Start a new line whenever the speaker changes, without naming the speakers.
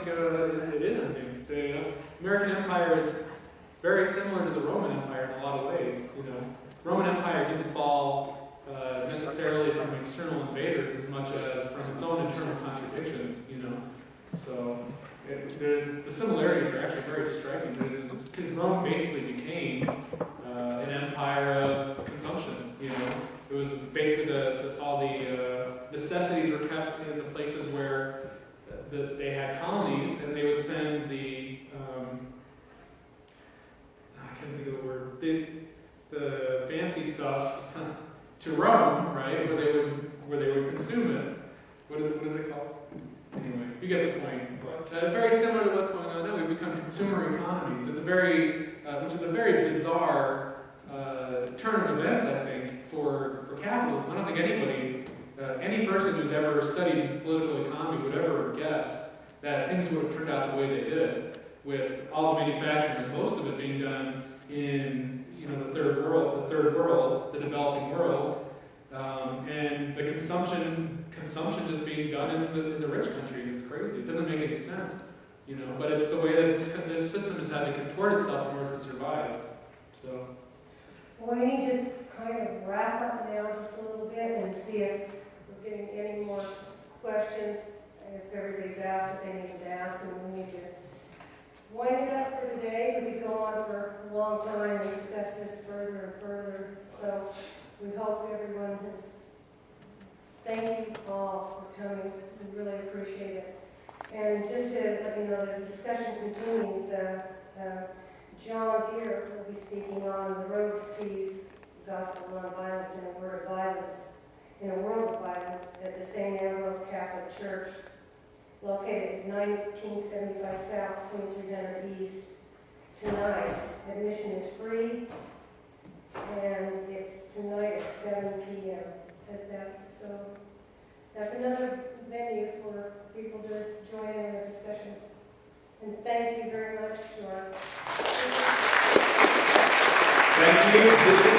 think it is ending. The American Empire is very similar to the Roman Empire in a lot of ways. Roman Empire didn't fall necessarily from external invaders as much as from its own internal contradictions. So the similarities are actually very striking. Rome basically became an empire of consumption. It was basically all the necessities were kept in the places where they had colonies, and they would send the I can't think of the word, the fancy stuff to Rome, right, where they would consume it. What is it called? Anyway, you get the point. Very similar to what's going on now. We've become consumer economies. It's which is a very bizarre turn of events, I think, for capitalism. I don't think any person who's ever studied political economy would ever guess that things would have turned out the way they did, with all the manufacturing, most of it being done in the third world, the developing world, and the consumption just being done in the rich country. It's crazy. It doesn't make any sense, But it's the way that this system has had to contort itself in order to survive. So.
Well, we need to kind of wrap up now just a little bit and see if we're getting any more questions. If everybody's asked what they needed to ask, and we need to wind it up for today. We could go on for a long time and discuss this further and further. So we hope everyone has. Thank you all for coming. We really appreciate it. And just to let you know, the discussion continues. John Deere will be speaking on the road to peace, gospel nonviolence, and a word of violence in a world of violence at the St. Ambrose Catholic Church, located at 1975 South, 2300 East. Tonight, admission is free, and it's tonight at 7 p.m. at that. So that's another venue for people to join in the discussion. And thank you very much to our...
Thank you.